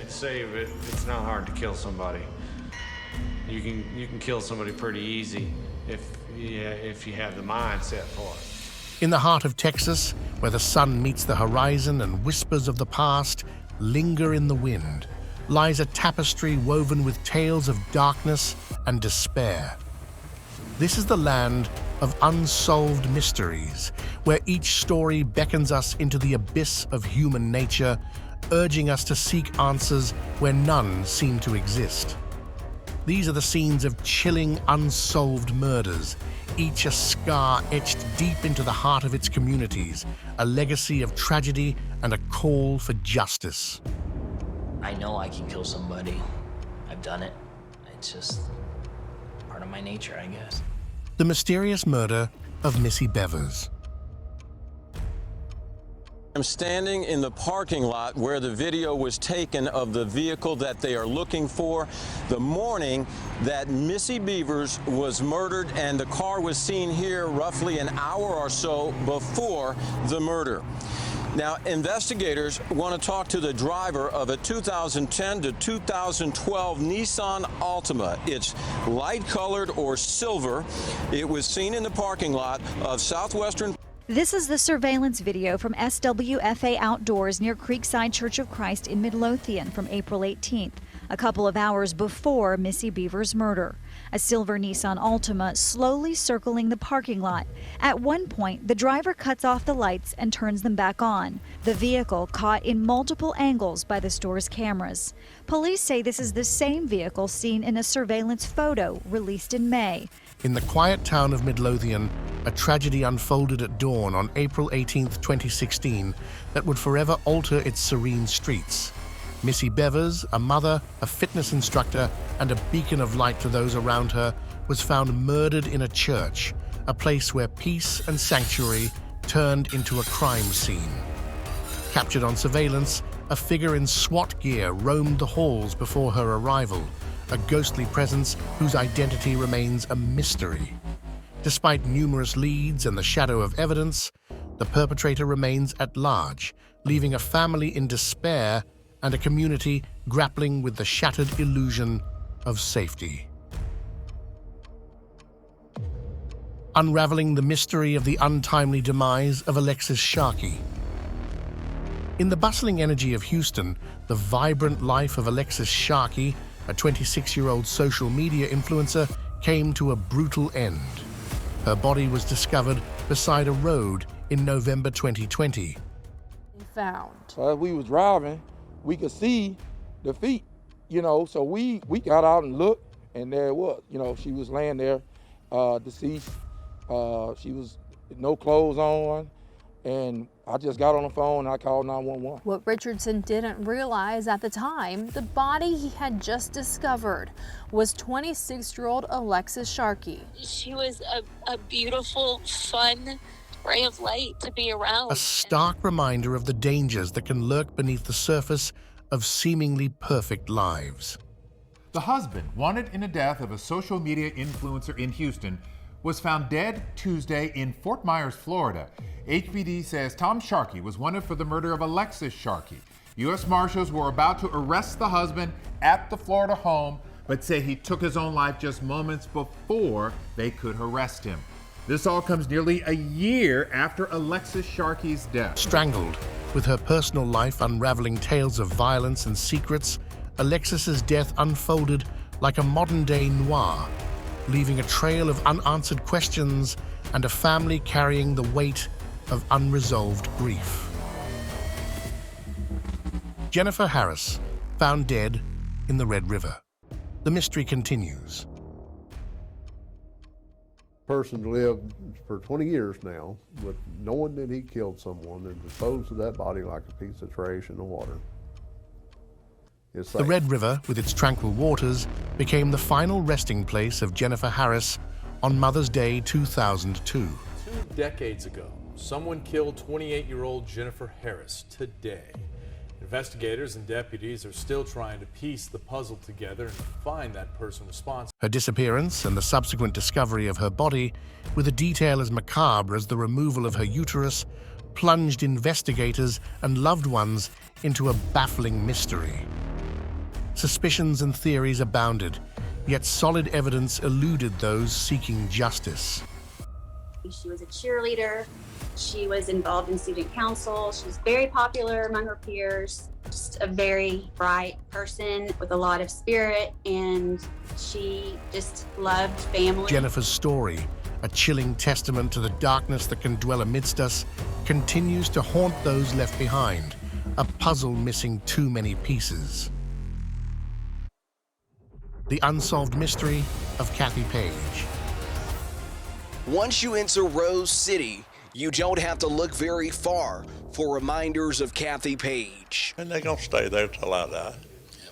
Say it's not hard to kill somebody. You can kill somebody pretty easy if you have the mindset for it. In the heart of Texas, where the sun meets the horizon and whispers of the past linger in the wind, lies a tapestry woven with tales of darkness and despair. This is the land of unsolved mysteries, where each story beckons us into the abyss of human nature, urging us to seek answers where none seem to exist. These are the scenes of chilling, unsolved murders, each a scar etched deep into the heart of its communities, a legacy of tragedy and a call for justice. I know I can kill somebody. I've done it. It's just part of my nature, I guess. The mysterious murder of Missy Bevers. I'm standing in the parking lot where the video was taken of the vehicle that they are looking for the morning that Missy Bevers was murdered, and the car was seen here roughly an hour or so before the murder. Now, investigators want to talk to the driver of a 2010 to 2012 Nissan Altima. It's light-colored or silver. It was seen in the parking lot of Southwestern. This is the surveillance video from SWFA Outdoors near Creekside Church of Christ in Midlothian from April 18th, a couple of hours before Missy Bevers' murder. A silver Nissan Altima slowly circling the parking lot. At one point, the driver cuts off the lights and turns them back on, the vehicle caught in multiple angles by the store's cameras. Police say this is the same vehicle seen in a surveillance photo released in May. In the quiet town of Midlothian, a tragedy unfolded at dawn on April 18, 2016, that would forever alter its serene streets. Missy Bevers, a mother, a fitness instructor, and a beacon of light to those around her, was found murdered in a church, a place where peace and sanctuary turned into a crime scene. Captured on surveillance, a figure in SWAT gear roamed the halls before her arrival, a ghostly presence whose identity remains a mystery. Despite numerous leads and the shadow of evidence, the perpetrator remains at large, leaving a family in despair and a community grappling with the shattered illusion of safety. Unraveling the mystery of the untimely demise of Alexis Sharkey. In the bustling energy of Houston, the vibrant life of Alexis Sharkey, a 26-year-old social media influencer, came to a brutal end. Her body was discovered beside a road in November 2020. Found. As we was driving, we could see the feet, so we got out and looked, and there it was. She was laying there, deceased. She was no clothes on, and I just got on the phone and I called 911. What Richardson didn't realize at the time, the body he had just discovered was 26-year-old Alexis Sharkey. She was a beautiful, fun ray of light to be around. A stark reminder of the dangers that can lurk beneath the surface of seemingly perfect lives. The husband, wanted in the death of a social media influencer in Houston, was found dead Tuesday in Fort Myers, Florida. HPD says Tom Sharkey was wanted for the murder of Alexis Sharkey. U.S. Marshals were about to arrest the husband at the Florida home, but say he took his own life just moments before they could arrest him. This all comes nearly a year after Alexis Sharkey's death. Strangled, with her personal life unraveling tales of violence and secrets, Alexis's death unfolded like a modern-day noir, leaving a trail of unanswered questions and a family carrying the weight of unresolved grief. Jennifer Harris, found dead in the Red River. The mystery continues. Person lived for 20 years now with knowing that he killed someone and disposed of that body like a piece of trash in the water. The Red River, with its tranquil waters, became the final resting place of Jennifer Harris on Mother's Day 2002. 2 decades ago, someone killed 28-year-old Jennifer Harris today. Investigators and deputies are still trying to piece the puzzle together and find that person responsible. Her disappearance and the subsequent discovery of her body, with a detail as macabre as the removal of her uterus, plunged investigators and loved ones into a baffling mystery. suspicions and theories abounded, yet solid evidence eluded those seeking justice. She was a cheerleader. She was involved in student council. She was very popular among her peers. Just a very bright person with a lot of spirit, and she just loved family. Jennifer's story, a chilling testament to the darkness that can dwell amidst us, continues to haunt those left behind, a puzzle missing too many pieces. The Unsolved Mystery of Kathy Page. Once you enter Rose City, you don't have to look very far for reminders of Kathy Page. And they're gonna stay there till I die.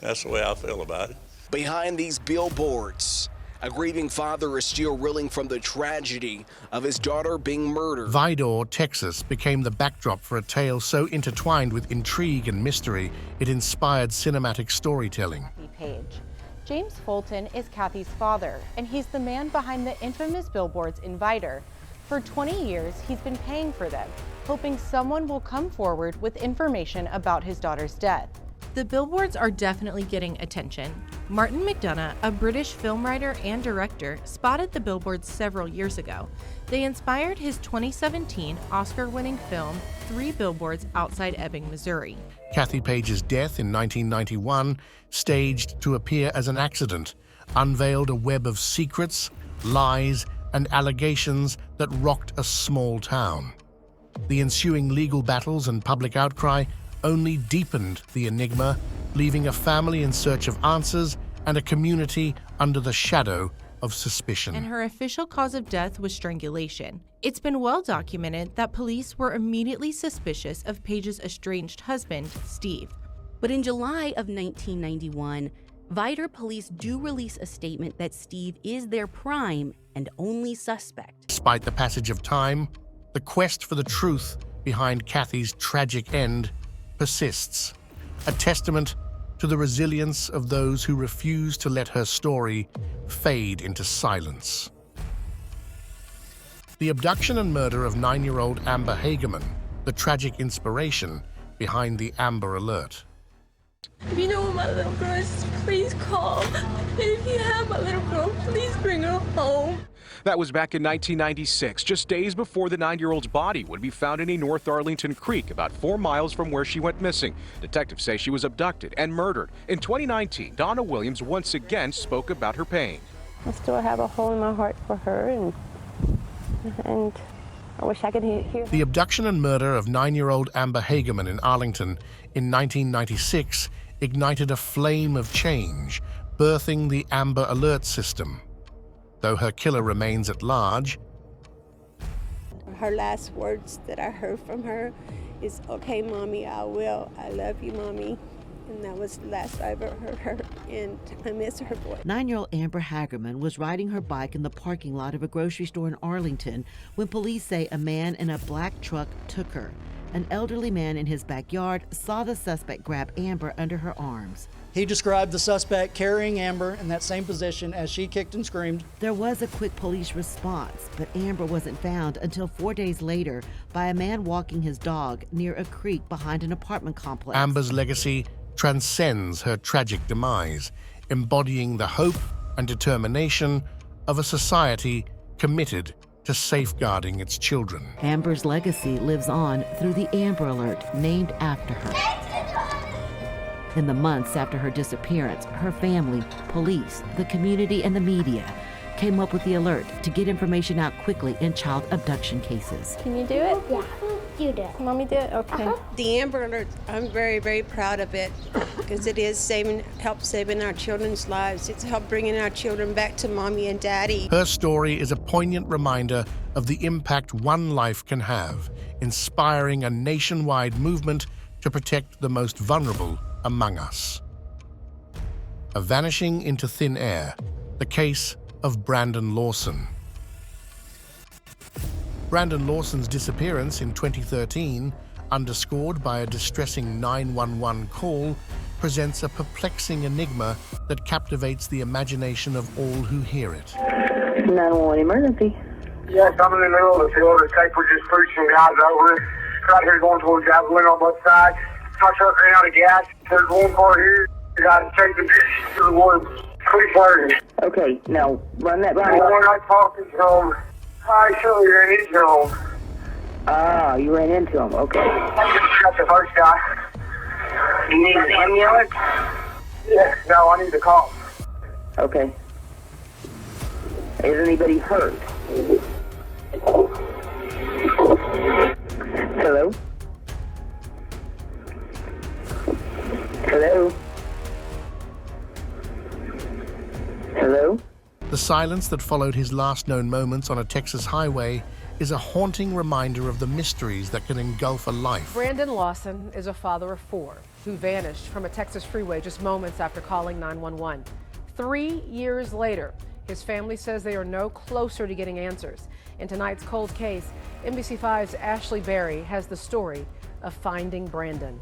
That's the way I feel about it. Behind these billboards, a grieving father is still reeling from the tragedy of his daughter being murdered. Vidor, Texas, became the backdrop for a tale so intertwined with intrigue and mystery, it inspired cinematic storytelling. Page. James Fulton is Kathy's father, and he's the man behind the infamous billboards in Vidor. For 20 years, he's been paying for them, hoping someone will come forward with information about his daughter's death. The billboards are definitely getting attention. Martin McDonagh, a British film writer and director, spotted the billboards several years ago. They inspired his 2017 Oscar-winning film, 3 Billboards Outside Ebbing, Missouri. Kathy Page's death in 1991, staged to appear as an accident, unveiled a web of secrets, lies, and allegations that rocked a small town. The ensuing legal battles and public outcry only deepened the enigma, leaving a family in search of answers and a community under the shadow of suspicion. And her official cause of death was strangulation. It's been well documented that police were immediately suspicious of Page's estranged husband, Steve. But in July of 1991, Vidor police do release a statement that Steve is their prime and only suspect. Despite the passage of time, the quest for the truth behind Kathy's tragic end persists, a testament to the resilience of those who refuse to let her story fade into silence. The abduction and murder of 9-year-old Amber Hagerman, the tragic inspiration behind the Amber Alert. If you know where my little girl is, please call. And if you have my little girl, please bring her home. That was back in 1996, just days before the 9-year-old's body would be found in a North Arlington creek about 4 miles from where she went missing. Detectives say she was abducted and murdered. In 2019, Donna Williams once again spoke about her pain. I still have a hole in my heart for her, and I wish I could hear. The abduction and murder of 9-year-old Amber Hagerman in Arlington in 1996 ignited a flame of change, birthing the Amber Alert system. Though her killer remains at large, her last words that I heard from her is, "Okay, Mommy, I will. I love you, Mommy." And that was the last I ever heard her, and I miss her voice. 9-year-old Amber Hagerman was riding her bike in the parking lot of a grocery store in Arlington when police say a man in a black truck took her. An elderly man in his backyard saw the suspect grab Amber under her arms. He described the suspect carrying Amber in that same position as she kicked and screamed. There was a quick police response, but Amber wasn't found until 4 days later by a man walking his dog near a creek behind an apartment complex. Amber's legacy transcends her tragic demise, embodying the hope and determination of a society committed to safeguarding its children. Amber's legacy lives on through the Amber Alert, named after her. In the months after her disappearance, her family, police, the community, and the media came up with the alert to get information out quickly in child abduction cases. Can you do it? Yeah, you do it. Mommy do it? Okay. The Amber Alert, I'm very, very proud of it because it is help saving our children's lives. It's helped bringing our children back to Mommy and Daddy. Her story is a poignant reminder of the impact one life can have, inspiring a nationwide movement to protect the most vulnerable among us. A vanishing into thin air, the case of Brandon Lawson. Brandon Lawson's disappearance in 2013, underscored by a distressing 911 call, presents a perplexing enigma that captivates the imagination of all who hear it. 911 emergency. Yes, I'm in the middle of the field. It's like we just pushed some guys over. Right here going towards gasoline on both sides. My truck ran out of gas. There's one car here. You gotta take the bitch to the woods. 3:30. Okay, now run that by And when I talked to him, I surely ran into him. Ah, you ran into him. Okay. That's the first guy. You need an ambulance? Yeah, no, I need to call. Okay. Is anybody hurt? Hello? Hello? Hello? The silence that followed his last known moments on a Texas highway is a haunting reminder of the mysteries that can engulf a life. Brandon Lawson is a father of 4 who vanished from a Texas freeway just moments after calling 911. 3 years later, his family says they are no closer to getting answers. In tonight's Cold Case, NBC5's Ashley Berry has the story of finding Brandon.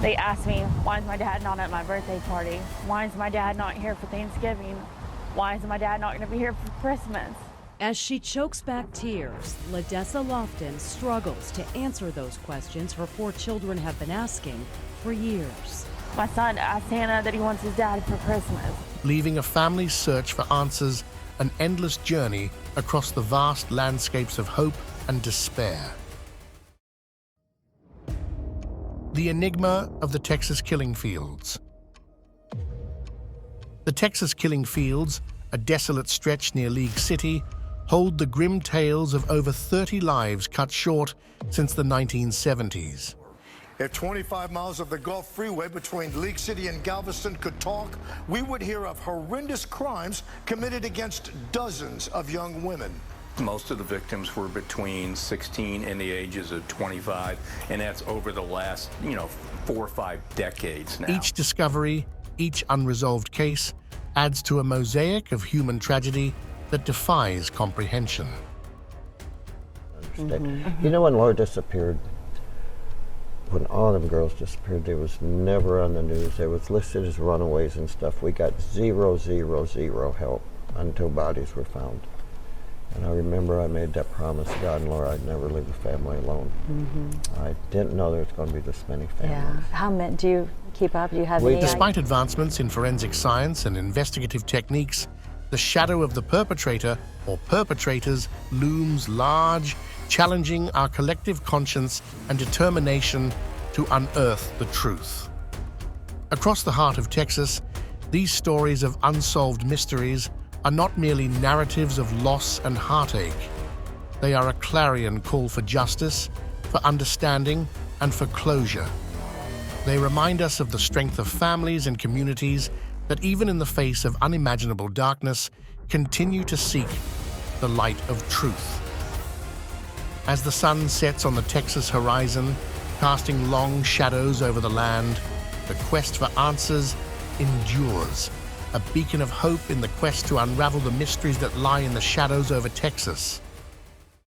They asked me, why is my dad not at my birthday party? Why is my dad not here for Thanksgiving? Why is my dad not going to be here for Christmas? As she chokes back tears, Ladessa Lofton struggles to answer those questions her 4 children have been asking for years. My son asked Santa that he wants his dad for Christmas. Leaving a family's search for answers, an endless journey across the vast landscapes of hope and despair. The enigma of the Texas killing fields. The Texas killing fields, a desolate stretch near League City, hold the grim tales of over 30 lives cut short since the 1970s. If 25 miles of the Gulf Freeway between League City and Galveston could talk, we would hear of horrendous crimes committed against dozens of young women. Most of the victims were between 16 and the ages of 25, and that's over the last, 4 or 5 decades now. Each discovery, each unresolved case, adds to a mosaic of human tragedy that defies comprehension. You know, when Laura disappeared, when all them girls disappeared, they was never on the news. They was listed as runaways and stuff. We got 0, 0, 0 help until bodies were found. And I remember I made that promise to God and Laura I'd never leave a family alone. I didn't know there was going to be this many families. Yeah. How many do you keep up? Do you have any Despite advancements in forensic science and investigative techniques, the shadow of the perpetrator or perpetrators looms large, challenging our collective conscience and determination to unearth the truth. Across the heart of Texas, these stories of unsolved mysteries are not merely narratives of loss and heartache. They are a clarion call for justice, for understanding, and for closure. They remind us of the strength of families and communities that, even in the face of unimaginable darkness, continue to seek the light of truth. As the sun sets on the Texas horizon, casting long shadows over the land, the quest for answers endures, a beacon of hope in the quest to unravel the mysteries that lie in the shadows over Texas.